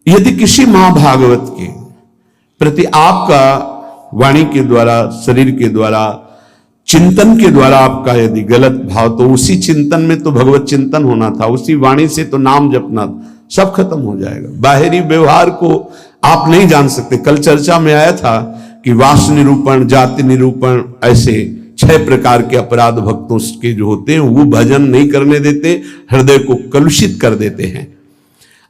यदि किसी महाभागवत के प्रति आपका वाणी के द्वारा, शरीर के द्वारा, चिंतन के द्वारा आपका यदि गलत भाव, तो उसी चिंतन में तो भगवत चिंतन होना था, उसी वाणी से तो नाम जपना, सब खत्म हो जाएगा। बाहरी व्यवहार को आप नहीं जान सकते। कल चर्चा में आया था कि वास निरूपण, जाति निरूपण, ऐसे 6 प्रकार के अपराध भक्तों के जो होते हैं वो भजन नहीं करने देते, हृदय को कलुषित कर देते हैं।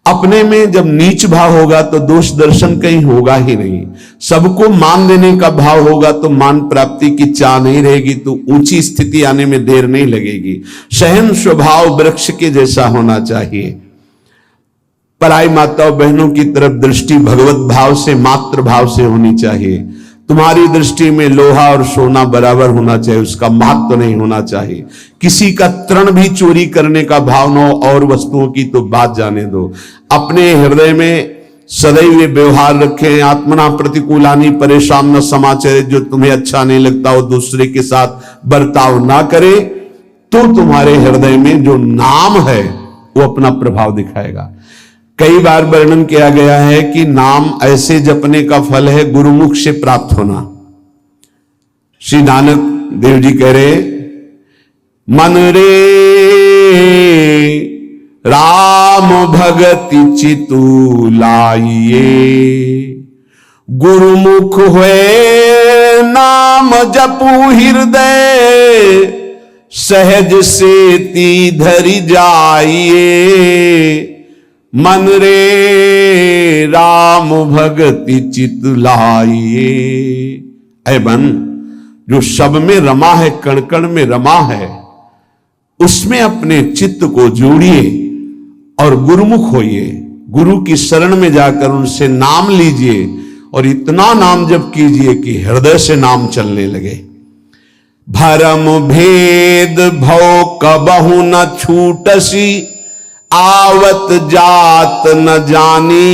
अपने में जब नीच भाव होगा तो दोष दर्शन कहीं होगा ही नहीं। सबको मान देने का भाव होगा तो मान प्राप्ति की चाह नहीं रहेगी, तो ऊंची स्थिति आने में देर नहीं लगेगी। सहन स्वभाव वृक्ष के जैसा होना चाहिए। पराई माताओं बहनों की तरफ दृष्टि भगवत भाव से, मातृ भाव से होनी चाहिए। तुम्हारी दृष्टि में लोहा और सोना बराबर होना चाहिए, उसका महत्व नहीं होना चाहिए। किसी का तृण भी चोरी करने का भाव न हो, और वस्तुओं की तो बात जाने दो। अपने हृदय में सदैव व्यवहार रखें। आत्मना प्रतिकूलानी परेशान न समाचार, जो तुम्हें अच्छा नहीं लगता वो दूसरे के साथ बर्ताव ना करे, तो तुम्हारे हृदय में जो नाम है वो अपना प्रभाव दिखाएगा। कई बार वर्णन किया गया है कि नाम ऐसे जपने का फल है गुरुमुख से प्राप्त होना। श्री नानक देव जी कह रहे, मन रे राम भगति चितु लाइए, गुरुमुख हुए नाम जपू हृदय, सहज से ती धरि जाइए। मन रे राम भगति चित लाइए। ऐ मन, जो सब में रमा है, कण कण में रमा है, उसमें अपने चित्त को जोड़िए और गुरुमुख होइए। गुरु की शरण में जाकर उनसे नाम लीजिए और इतना नाम जप कीजिए कि हृदय से नाम चलने लगे। भरम भेद भव कबहु न छूटसी, आवत जात न जानी,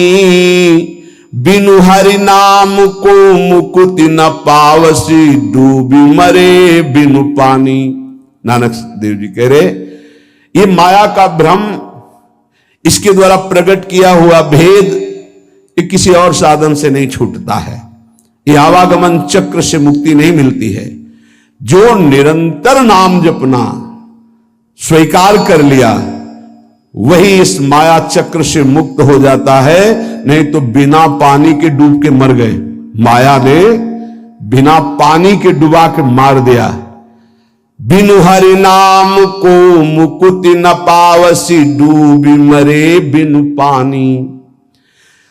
बिनु हरि नाम को मुकुति न पावसी, डूबी मरे बिनु पानी। नानक देव जी कह रहे, ये माया का भ्रम, इसके द्वारा प्रकट किया हुआ भेद, ये किसी और साधन से नहीं छूटता है। ये आवागमन चक्र से मुक्ति नहीं मिलती है। जो निरंतर नाम जपना स्वीकार कर लिया, वही इस माया चक्र से मुक्त हो जाता है। नहीं तो बिना पानी के डूब के मर गए। माया ने बिना पानी के डुबा के मार दिया। बिनु हरि नाम को मुकुति न पावसी, डूबी मरे बिनु पानी।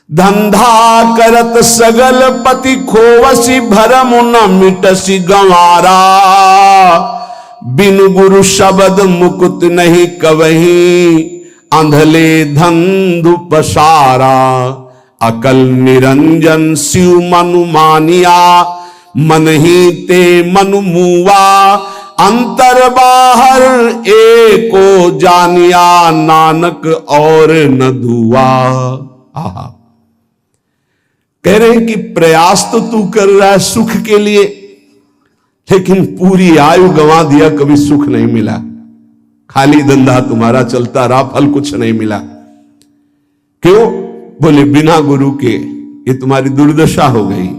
धंधा करत सगल पति खोवसी, भरम न मिटसी गंवारा, बिनु गुरु शब्द मुकुत नहीं कवही, अंधले धंधु पसारा। अकल निरंजन शिव मनु मानिया, मन ही ते मनु मुआ, अंतर बाहर एको जानिया, नानक और न दुआ। आहा, कह रहे हैं कि प्रयास तो तू कर रहा है सुख के लिए, लेकिन पूरी आयु गंवा दिया, कभी सुख नहीं मिला। खाली धंधा तुम्हारा चलता रहा, फल कुछ नहीं मिला। क्यों? बोले बिना गुरु के ये तुम्हारी दुर्दशा हो गई।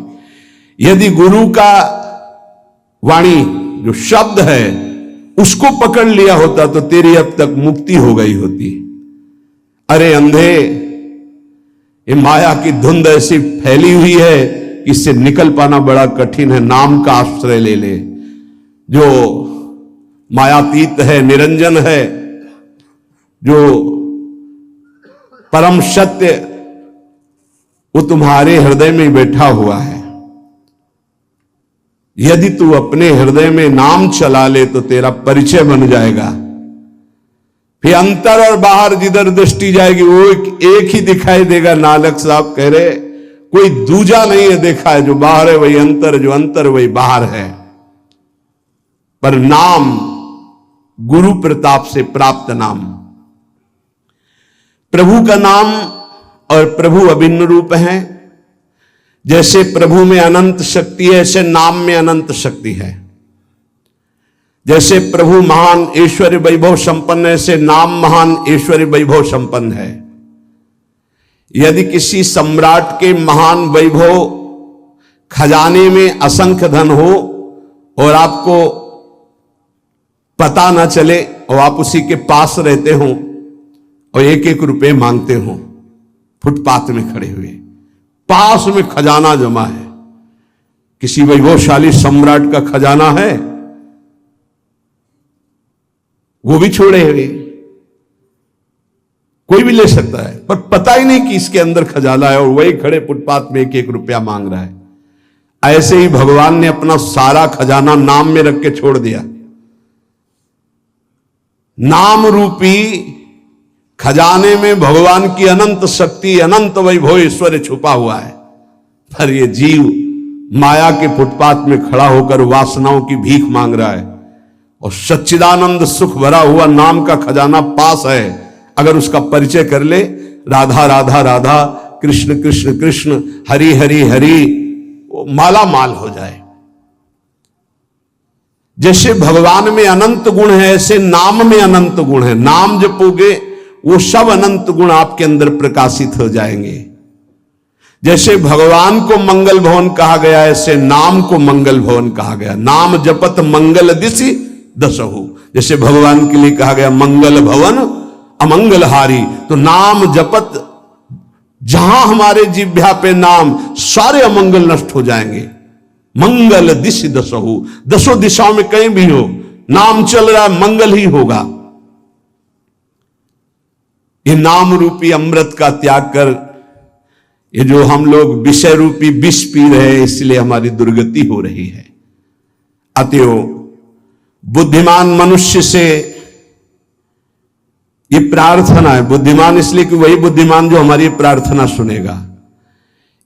यदि गुरु का वाणी जो शब्द है उसको पकड़ लिया होता तो तेरी अब तक मुक्ति हो गई होती। अरे अंधे, ये माया की धुंध ऐसी फैली हुई है कि इससे निकल पाना बड़ा कठिन है। नाम का आश्रय ले ले, जो मायातीत है, निरंजन है, जो परम सत्य, वो तुम्हारे हृदय में बैठा हुआ है। यदि तू अपने हृदय में नाम चला ले तो तेरा परिचय बन जाएगा। फिर अंतर और बाहर जिधर दृष्टि जाएगी वो एक ही दिखाई देगा। नानक साहब कह रहे, कोई दूजा नहीं है देखा है। जो बाहर है वही अंतर, जो अंतर वही बाहर है। पर नाम गुरु प्रताप से प्राप्त नाम, प्रभु का नाम और प्रभु अभिन्न रूप है। जैसे प्रभु में अनंत शक्ति है, ऐसे नाम में अनंत शक्ति है। जैसे प्रभु महान ऐश्वर्य वैभव संपन्न है, ऐसे नाम महान ऐश्वर्य वैभव संपन्न है। यदि किसी सम्राट के महान वैभव खजाने में असंख्य धन हो और आपको पता ना चले और आप उसी के पास रहते हो और एक एक रुपए मांगते हो, फुटपाथ में खड़े हुए, पास में खजाना जमा है, किसी वैभवशाली सम्राट का खजाना है, वो भी छोड़े हुए, कोई भी ले सकता है, पर पता ही नहीं कि इसके अंदर खजाना है और वही खड़े फुटपाथ में एक एक रुपया मांग रहा है। ऐसे ही भगवान ने अपना सारा खजाना नाम में रख के छोड़ दिया। नाम रूपी खजाने में भगवान की अनंत शक्ति, अनंत वैभव, ऐश्वर्य छुपा हुआ है, पर यह जीव माया के फुटपाथ में खड़ा होकर वासनाओं की भीख मांग रहा है और सच्चिदानंद सुख भरा हुआ नाम का खजाना पास है। अगर उसका परिचय कर ले, राधा राधा राधा, कृष्ण कृष्ण कृष्ण, हरि हरि हरि, वो माला माल हो जाए। जैसे भगवान में अनंत गुण है, ऐसे नाम में अनंत गुण है। नाम जपोगे वो सब अनंत गुण आपके अंदर प्रकाशित हो जाएंगे। जैसे भगवान को मंगल भवन कहा गया, ऐसे नाम को मंगल भवन कहा गया। नाम जपत मंगल दिशि दसहु, जैसे भगवान के लिए कहा गया मंगल भवन अमंगलहारी। तो नाम जपत, जहां हमारे जिह्वा पे नाम, सारे अमंगल नष्ट हो जाएंगे। मंगल दिशि दसहु, दसों दिशाओं में कहीं भी हो, नाम चल रहा है, मंगल ही होगा। ये नाम रूपी अमृत का त्याग कर, ये जो हम लोग विषय रूपी विष पी रहे हैं, इसलिए हमारी दुर्गति हो रही है। अतएव बुद्धिमान मनुष्य से ये प्रार्थना है, बुद्धिमान इसलिए कि वही बुद्धिमान जो हमारी प्रार्थना सुनेगा।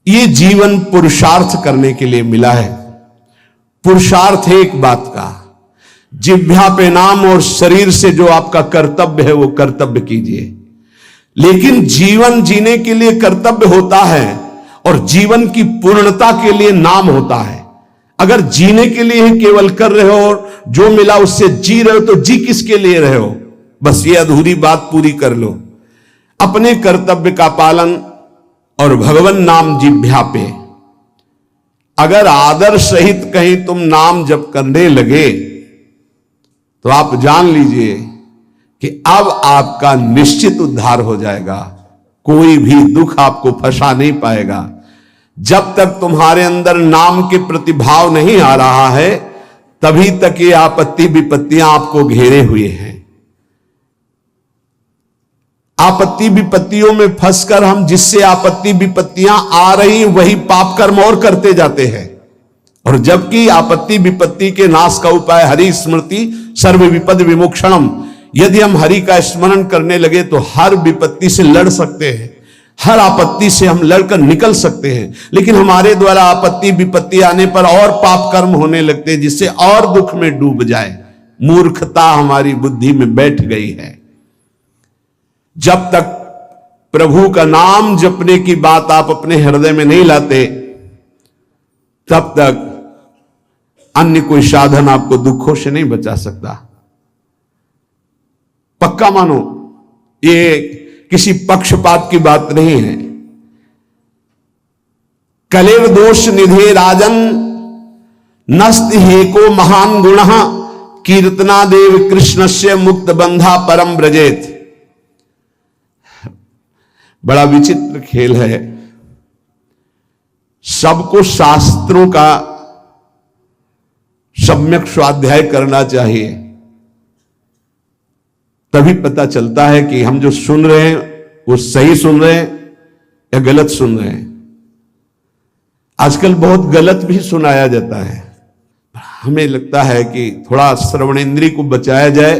ये जीवन पुरुषार्थ करने के लिए मिला है। पुरुषार्थ है एक बात का, जिह्वा पे नाम और शरीर से जो आपका कर्तव्य है वो कर्तव्य कीजिए। लेकिन जीवन जीने के लिए कर्तव्य होता है और जीवन की पूर्णता के लिए नाम होता है। अगर जीने के लिए ही केवल कर रहे हो और जो मिला उससे जी रहे हो, तो जी किसके लिए रहे हो? बस ये अधूरी बात पूरी कर लो। अपने कर्तव्य का पालन और भगवान नाम जिह्वा पे, अगर आदर सहित कहीं तुम नाम जप करने लगे तो आप जान लीजिए कि अब आपका निश्चित उद्धार हो जाएगा। कोई भी दुख आपको फंसा नहीं पाएगा। जब तक तुम्हारे अंदर नाम के प्रति भाव नहीं आ रहा है, तभी तक ये आपत्ति विपत्तियां आपको घेरे हुए हैं। आपत्ति विपत्तियों में फंसकर हम जिससे आपत्ति विपत्तियां आ रही वही पाप कर्म और करते जाते हैं। और जबकि आपत्ति विपत्ति के नाश का उपाय हरि स्मृति सर्व विपद विमोक्षणम, यदि हम हरि का स्मरण करने लगे तो हर विपत्ति से लड़ सकते हैं, हर आपत्ति से हम लड़कर निकल सकते हैं। लेकिन हमारे द्वारा आपत्ति विपत्ति आने पर और पाप कर्म होने लगते हैं, जिससे और दुख में डूब जाए। मूर्खता हमारी बुद्धि में बैठ गई है। जब तक प्रभु का नाम जपने की बात आप अपने हृदय में नहीं लाते, तब तक अन्य कोई साधन आपको दुखों से नहीं बचा सकता। पक्का मानो, ये किसी पक्षपात की बात नहीं है। कलेव दोष निधे राजन नस्त हेको महान गुण कीर्तनादेव कृष्णस्य मुक्त बंधा परम ब्रजेत। बड़ा विचित्र खेल है। सबको शास्त्रों का सम्यक स्वाध्याय करना चाहिए, तभी पता चलता है कि हम जो सुन रहे हैं वो सही सुन रहे हैं या गलत सुन रहे हैं। आजकल बहुत गलत भी सुनाया जाता है। हमें लगता है कि थोड़ा श्रवणेंद्रिय को बचाया जाए।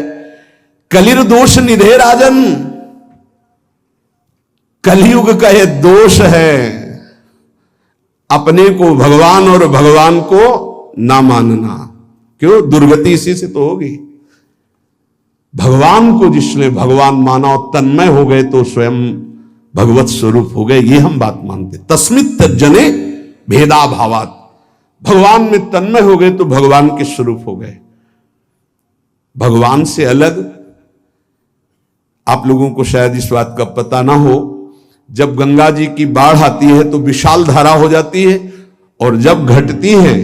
कलिर दोष निधे राजन, कलयुग का यह दोष है, अपने को भगवान और भगवान को ना मानना। क्यों? दुर्गति इसी से तो होगी। भगवान को जिसने भगवान माना और तन्मय हो गए तो स्वयं भगवत स्वरूप हो गए, ये हम बात मानते। तस्मित जने भेदा भावात, भगवान में तन्मय हो गए तो भगवान के स्वरूप हो गए। भगवान से अलग, आप लोगों को शायद इस बात का पता ना हो, जब गंगा जी की बाढ़ आती है तो विशाल धारा हो जाती है, और जब घटती है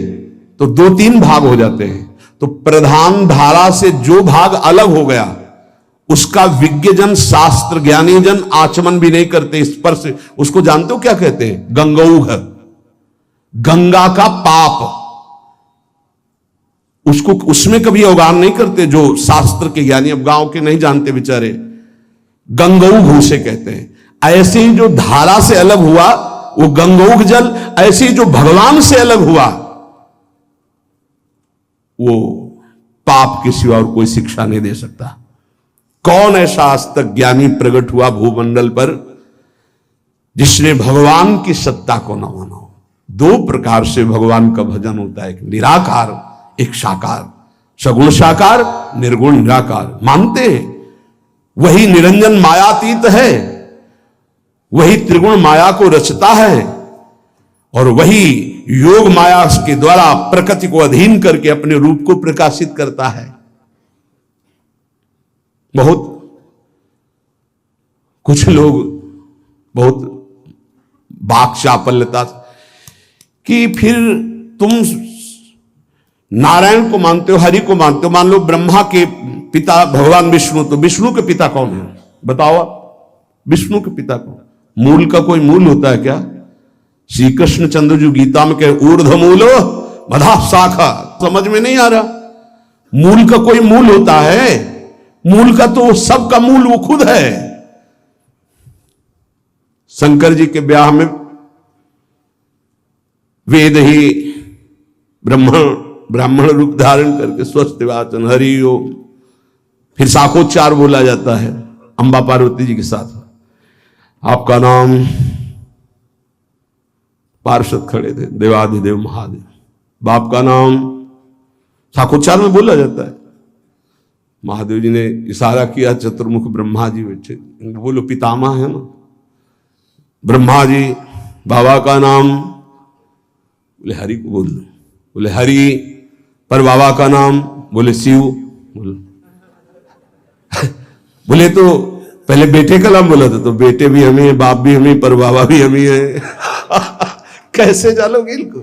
तो 2-3 भाग हो जाते हैं। तो प्रधान धारा से जो भाग अलग हो गया उसका विज्ञजन, शास्त्र ज्ञानी जन आचमन भी नहीं करते, स्पर्श। उसको जानते हो क्या कहते हैं? गंगौघ, गंगा का पाप। उसको उसमें कभी अवगान नहीं करते जो शास्त्र के ज्ञानी, अब गांव के नहीं जानते बेचारे। गंगौघ उसे कहते हैं। ऐसे ही जो धारा से अलग हुआ वो गंगौघ जल, ऐसे ही जो भगवान से अलग हुआ वो पाप के सिवा और कोई शिक्षा नहीं दे सकता। कौन ऐसा आज तक ज्ञानी प्रकट हुआ भूमंडल पर जिसने भगवान की सत्ता को न माना हो? 2 प्रकार से भगवान का भजन होता है, एक निराकार, एक साकार। सगुण साकार, निर्गुण निराकार मानते हैं। वही निरंजन मायातीत है, वही त्रिगुण माया को रचता है, और वही योग माया के द्वारा प्रकृति को अधीन करके अपने रूप को प्रकाशित करता है। बहुत कुछ लोग बहुत बाक चापल्यता कि फिर तुम नारायण को मानते हो, हरि को मानते हो, मान लो ब्रह्मा के पिता भगवान विष्णु, तो विष्णु के पिता कौन है? बताओ आप, विष्णु के पिता कौन? मूल का कोई मूल होता है क्या? श्री कृष्ण चंद्र जी गीता में कहे ऊर्ध्व मूलो मधा शाखा। समझ में नहीं आ रहा? मूल का कोई मूल होता है? मूल का तो सबका मूल वो खुद है। शंकर जी के ब्याह में वेद ही ब्राह्मण रूप धारण करके स्वस्थ वाचन हरि ओम, फिर शाखोच्चार बोला जाता है अंबा पार्वती जी के साथ। आपका नाम, पार्षद खड़े थे, देवाधिदेव महादेव। बाप का नाम शाखोच्चार में बोला जाता है। महादेव जी ने इशारा किया, चतुर्मुख ब्रह्मा जी बैठे, बोलो पितामह है ना ब्रह्मा जी। बाबा का नाम, बोले हरि को बोल दो, बोले हरि। पर बाबा का नाम, बोले शिव। बोले तो पहले बेटे का नाम बोला था, तो बेटे भी हमें, बाप भी हमें, पर बाबा भी हमें है। कैसे जानोगे इनको?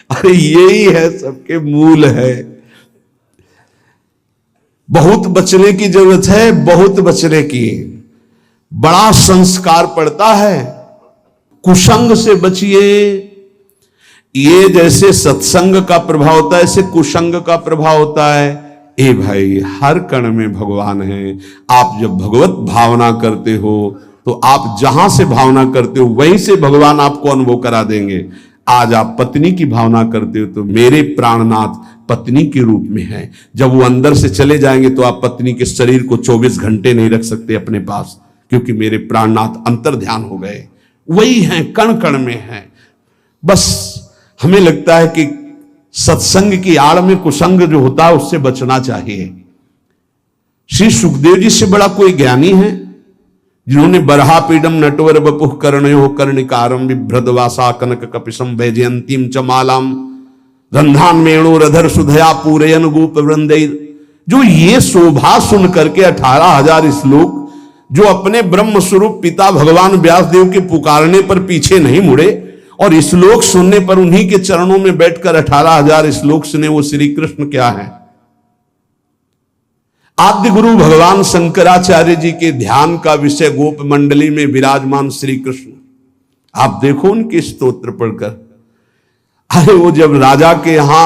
अरे यही है, सबके मूल है। बहुत बचने की जरूरत है, बहुत बचने की। बड़ा संस्कार पड़ता है। कुसंग से बचिए। ये जैसे सत्संग का प्रभाव होता है, ऐसे कुसंग का प्रभाव होता है। ए भाई, हर कण में भगवान है। आप जब भगवत भावना करते हो तो आप जहां से भावना करते हो वहीं से भगवान आपको अनुभव करा देंगे। आज आप पत्नी की भावना करते हो तो मेरे प्राणनाथ पत्नी के रूप में है। जब वो अंदर से चले जाएंगे तो आप पत्नी के शरीर को 24 घंटे नहीं रख सकते अपने पास, क्योंकि मेरे प्राणनाथ अंतर ध्यान हो गए। वही है, कण कण में है। बस हमें लगता है कि सत्संग की आड़ में कुसंग जो होता है उससे बचना चाहिए। श्री सुखदेव जी से बड़ा कोई ज्ञानी है जिन्होंने बरहा पीडम नटवर बपुः कर्णयो कर्णिकारम बिभ्रदवासा कनक कपिशम वैजयंतीम च मालाम रंधान मेणो रधर सुधया पूरयन गोप वृंदे, जो ये शोभा सुन करके 18,000 श्लोक, जो अपने ब्रह्म स्वरूप पिता भगवान व्यासदेव के पुकारने पर पीछे नहीं मुड़े और श्लोक सुनने पर उन्हीं के चरणों में बैठकर 18,000 श्लोक सुने, वो श्री कृष्ण क्या है? आद्य गुरु भगवान शंकराचार्य जी के ध्यान का विषय गोप मंडली में विराजमान श्री कृष्ण। आप देखो उनके स्तोत्र पढ़कर। अरे वो जब राजा के यहां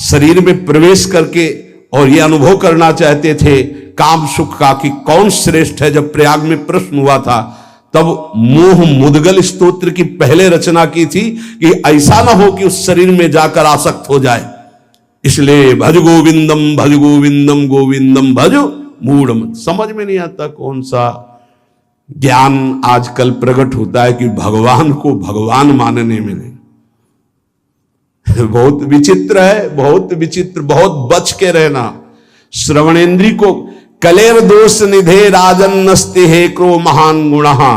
शरीर में प्रवेश करके और ये अनुभव करना चाहते थे काम सुख का कि कौन श्रेष्ठ है, जब प्रयाग में प्रश्न हुआ था तब मोह मुदगल स्तोत्र की पहले रचना की थी कि ऐसा ना हो कि उस शरीर में जाकर आसक्त हो जाए। इसलिए भज गोविंदम गोविंदम भज मूढ़। समझ में नहीं आता कौन सा ज्ञान आजकल प्रकट होता है कि भगवान को भगवान मानने में नहीं। बहुत विचित्र है, बहुत विचित्र। बहुत बच के रहना। श्रवणेन्द्री को कलेर दोष निधे राजन नस्ति हे क्रो महान गुणहा।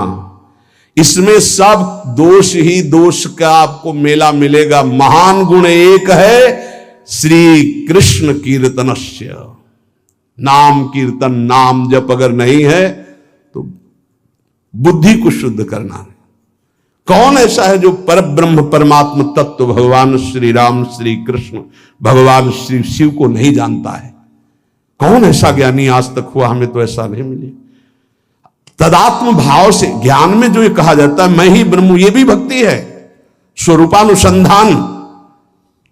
इसमें सब दोष ही दोष का आपको मेला मिलेगा। महान गुण एक है, श्री कृष्ण कीर्तनस्य। नाम कीर्तन, नाम जप अगर नहीं है तो बुद्धि को शुद्ध करना है। कौन ऐसा है जो पर ब्रह्म परमात्म तत्व भगवान श्री राम श्री कृष्ण भगवान श्री शिव को नहीं जानता है? कौन ऐसा ज्ञानी आज तक हुआ? हमें तो ऐसा नहीं मिले। तदात्म भाव से ज्ञान में जो ये कहा जाता है मैं ही ब्रह्म, ये भी भक्ति है। स्वरूपानुसंधान,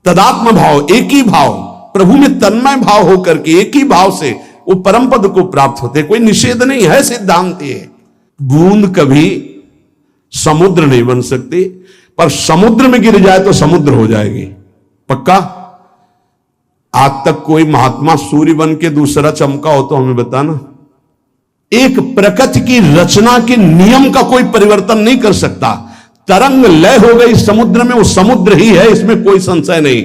तदात्म भाव, एक ही भाव, प्रभु में तन्मय भाव होकर के एक ही भाव से वो परम पद को प्राप्त होते। कोई निषेध नहीं है, सिद्धांत है। बूंद कभी समुद्र नहीं बन सकती, पर समुद्र में गिर जाए तो समुद्र हो जाएगी, पक्का। आज तक कोई महात्मा सूर्य बन के दूसरा चमका हो तो हमें बताना। एक प्रकृति की रचना के नियम का कोई परिवर्तन नहीं कर सकता। तरंग लय हो गई समुद्र में, वो समुद्र ही है, इसमें कोई संशय नहीं।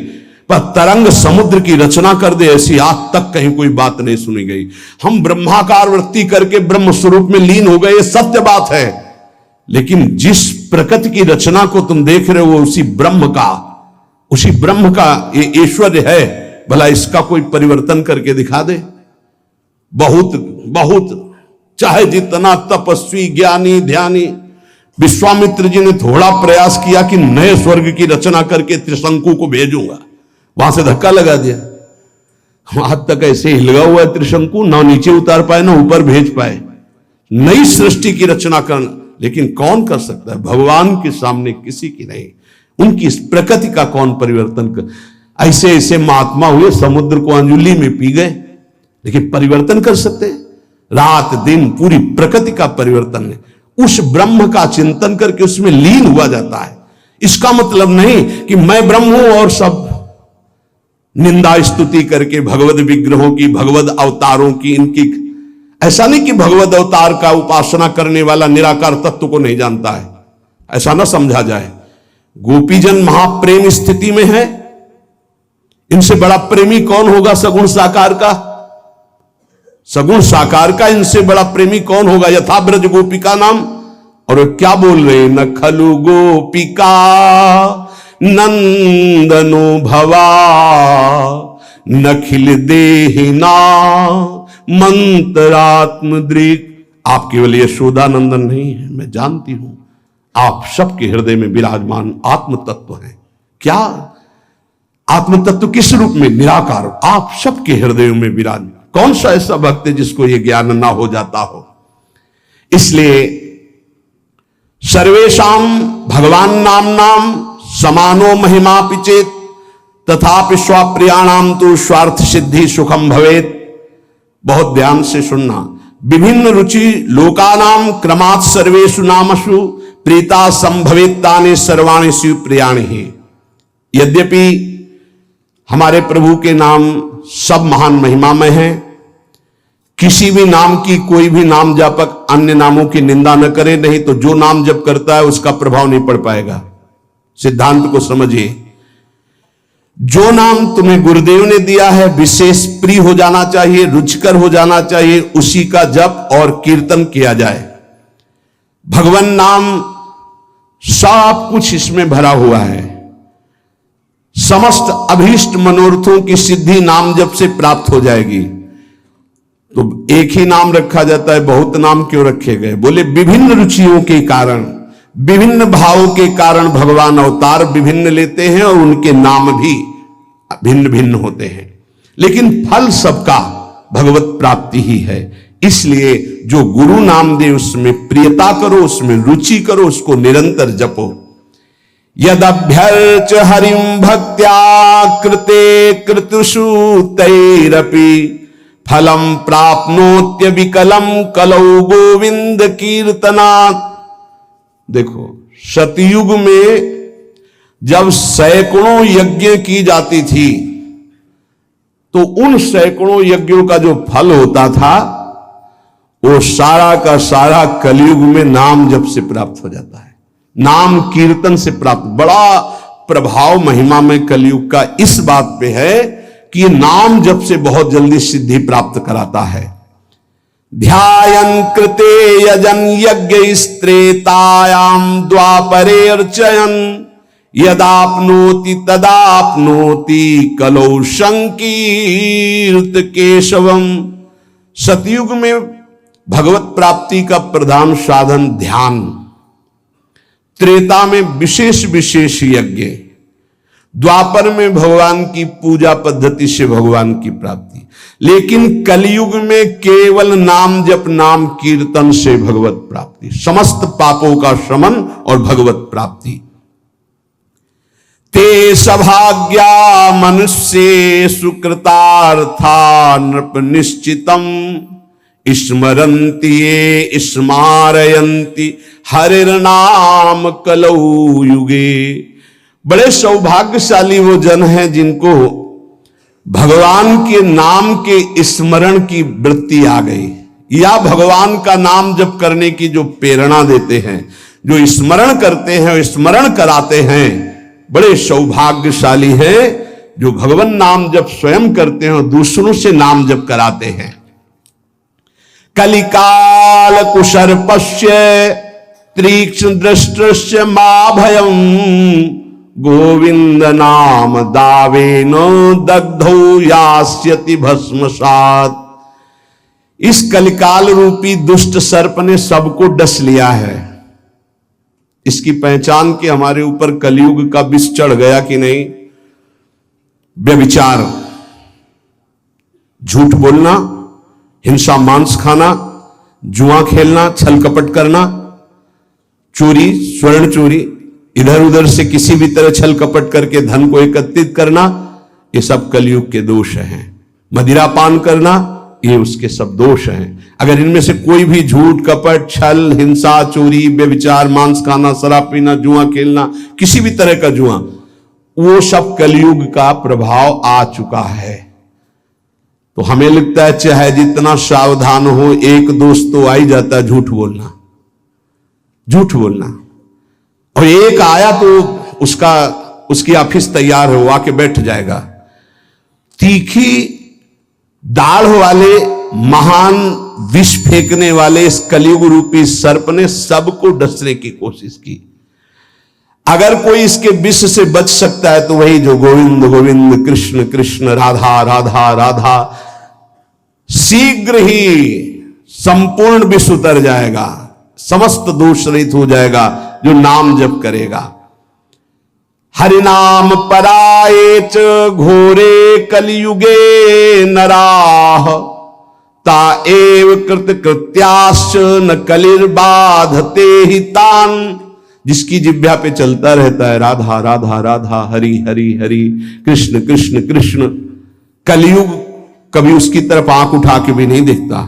पर तरंग समुद्र की रचना कर दे, ऐसी आज तक कहीं कोई बात नहीं सुनी गई। हम ब्रह्माकार वृत्ति करके ब्रह्म स्वरूप में लीन हो गए, ये सत्य बात है। लेकिन जिस प्रकृति की रचना को तुम देख रहे हो, उसी ब्रह्म का ये ऐश्वर्य है। भला इसका कोई परिवर्तन करके दिखा दे। बहुत बहुत चाहे जितना तपस्वी ज्ञानी ध्यानी, विश्वामित्र जी ने थोड़ा प्रयास किया कि नए स्वर्ग की रचना करके त्रिशंकु को भेजूंगा, वहां से धक्का लगा दिया। आज तक ऐसे ही लगा हुआ है त्रिशंकु, ना नीचे उतार पाए ना ऊपर भेज पाए। नई सृष्टि की रचना करना, लेकिन कौन कर सकता है? भगवान के सामने किसी की नहीं। उनकी इस प्रकृति का कौन परिवर्तन कर? ऐसे ऐसे महात्मा हुए, समुद्र को अंजुली में पी गए, लेकिन परिवर्तन कर सकते? रात दिन पूरी प्रकृति का परिवर्तन है। उस ब्रह्म का चिंतन करके उसमें लीन हुआ जाता है। इसका मतलब नहीं कि मैं ब्रह्म हूं और सब निंदा स्तुति करके भगवद विग्रहों की, भगवद अवतारों की, इनकी, ऐसा नहीं कि भगवद अवतार का उपासना करने वाला निराकार तत्व को नहीं जानता है, ऐसा ना समझा जाए। गोपीजन महाप्रेम स्थिति में है, इनसे बड़ा प्रेमी कौन होगा? सगुण साकार का, सगुण साकार का इनसे बड़ा प्रेमी कौन होगा? यथा ब्रज गोपिका नाम। और वे क्या बोल रहे हैं? न खलु गोपिका नंदनो भवा नखिल देहिना मंत्रात्म दृक। आप केवल यशोदा नंदन नहीं है, मैं जानती हूं आप सबके हृदय में विराजमान आत्म तत्व हैं। क्या आत्म तत्व? किस रूप में? निराकार। आप सबके हृदयों में विराज। कौन सा ऐसा भक्त है जिसको यह ज्ञान ना हो जाता हो? इसलिए सर्वेशाम भगवान नाम समानो महिमा पिचेत तथापि स्वाप्रियाणाम तो स्वार्थ सिद्धि सुखम भवेत। बहुत ध्यान से सुनना। विभिन्न रुचि लोकानाम क्रमात् सर्वेषु नामसु प्रीता संभवेत्तानि सर्वाणि शिव प्रियाणि ही। यद्यपि हमारे प्रभु के नाम सब महान महिमामय हैं, किसी भी नाम की कोई भी नाम जापक अन्य नामों की निंदा न करे, नहीं तो जो नाम जप करता है उसका प्रभाव नहीं पड़ पाएगा। सिद्धांत को समझिए। जो नाम तुम्हें गुरुदेव ने दिया है विशेष प्रिय हो जाना चाहिए, रुचिकर हो जाना चाहिए, उसी का जप और कीर्तन किया जाए। भगवान नाम सब कुछ इसमें भरा हुआ है। समस्त अभीष्ट मनोरथों की सिद्धि नाम जप से प्राप्त हो जाएगी। तो एक ही नाम रखा जाता है, बहुत नाम क्यों रखे गए? बोले विभिन्न रुचियों के कारण, विभिन्न भावों के कारण भगवान अवतार विभिन्न लेते हैं और उनके नाम भी भिन्न भिन्न होते हैं, लेकिन फल सबका भगवत प्राप्ति ही है। इसलिए जो गुरु नाम दे उसमें प्रियता करो, उसमें रुचि करो, उसको निरंतर जपो। यदभ्यर्च हरिं भक्त्या कृते कृतुषु तैरपि फलम प्राप्नोत्य विकलम कलौ गोविंद कीर्तनात्। देखो, सतयुग में जब सैकड़ों यज्ञ की जाती थी तो उन सैकड़ों यज्ञों का जो फल होता था वो सारा का सारा कलयुग में नाम जप से प्राप्त हो जाता है, नाम कीर्तन से प्राप्त। बड़ा प्रभाव महिमा में कलयुग का इस बात पे है कि ये नाम जप से बहुत जल्दी सिद्धि प्राप्त कराता है। ध्यायन कृते यजन यज्ञ स्त्रेतायाम द्वापरे अर्चयन यदाप्नोति तदाप्नोति कलौ संकीर्त केशवम। सतयुग में भगवत प्राप्ति का प्रधान साधन ध्यान, त्रेता में विशेष विशेष यज्ञ, द्वापर में भगवान की पूजा पद्धति से भगवान की प्राप्ति, लेकिन कलयुग में केवल नाम जप नाम कीर्तन से भगवत प्राप्ति, समस्त पापों का शमन और भगवत प्राप्ति। ते सभाग्या मनुष्य सुकृतार्था नृप निश्चितम स्मरन्ति ये स्मारयन्ति हरिर्नाम कलौ युगे। बड़े सौभाग्यशाली वो जन हैं जिनको भगवान के नाम के स्मरण की वृत्ति आ गई, या भगवान का नाम जप करने की जो प्रेरणा देते हैं, जो स्मरण करते हैं, स्मरण कराते हैं, बड़े सौभाग्यशाली हैं जो भगवान नाम जप स्वयं करते हैं और दूसरों से नाम जप कराते हैं। कलिकाल कुशर्पस्य तीक्ष्ण दृष्टस्य मा भयम गोविंद नाम दावेन दग्धौ यास्यति भस्मसात्। इस कलिकाल रूपी दुष्ट सर्प ने सबको डस लिया है। इसकी पहचान के हमारे ऊपर कलयुग का विष चढ़ गया कि नहीं? व्यभिचार, झूठ बोलना, हिंसा मांस खाना, जुआ खेलना, छल कपट करना, चोरी, स्वर्ण चोरी, इधर उधर से किसी भी तरह छल कपट करके धन को एकत्रित करना, ये सब कलयुग के दोष हैं। मदिरा पान करना, ये उसके सब दोष हैं। अगर इनमें से कोई भी झूठ कपट छल हिंसा चोरी व्यभिचार मांस खाना शराब पीना जुआ खेलना किसी भी तरह का जुआ, वो सब कलयुग का प्रभाव आ चुका है। तो हमें लगता है चाहे जितना सावधान हो, एक दोष तो आ ही जाता है, झूठ बोलना। झूठ बोलना, और एक आया तो उसकी ऑफिस तैयार है, वो आके बैठ जाएगा। तीखी दाढ़ वाले महान विष फेंकने वाले इस कलयुग रूपी सर्प ने सबको डसने की कोशिश की। अगर कोई इसके विष से बच सकता है तो वही जो गोविंद गोविंद कृष्ण कृष्ण राधा राधा राधा, शीघ्र ही संपूर्ण विष उतर जाएगा, समस्त दोष रहित हो जाएगा जो नाम जप करेगा। हरिनाम पराये च घोरे कलियुगे नराः ता एव कृत कृत्याश्च न कलिर्बाधते ही तान। जिसकी जिह्वा पे चलता रहता है राधा राधा राधा हरि हरि हरि कृष्ण कृष्ण कृष्ण, कलयुग कभी उसकी तरफ आंख उठा के भी नहीं देखता।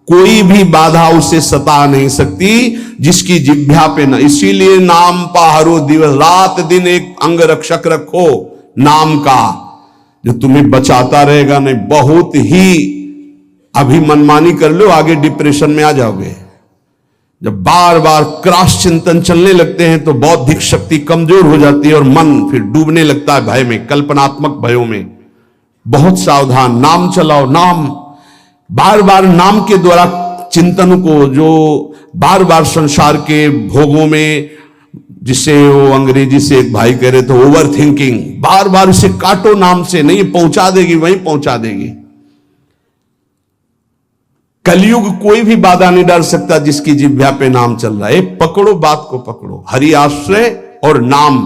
कोई भी बाधा उसे सता नहीं सकती जिसकी जिह्वा पे न। इसीलिए नाम पाहरो दिवस रात दिन एक अंग रक्षक रखो नाम का, जो तुम्हें बचाता रहेगा। नहीं बहुत ही अभी मनमानी कर लो, आगे डिप्रेशन में आ जाओगे। जब बार बार क्रॉस चिंतन चलने लगते हैं तो बौद्धिक शक्ति कमजोर हो जाती है और मन फिर डूबने लगता है भय में, कल्पनात्मक भयों में। बहुत सावधान, नाम चलाओ। नाम बार बार नाम के द्वारा चिंतन को, जो बार बार संसार के भोगों में, जिसे वो अंग्रेजी से एक भाई कह रहे थे ओवर थिंकिंग, बार बार इसे काटो नाम से, नहीं पहुंचा देगी, वहीं पहुंचा देगी। कलयुग कोई भी बाधा नहीं डाल सकता जिसकी जिह्वा पे नाम चल रहा है। पकड़ो बात को, पकड़ो हरि आश्रय और नाम।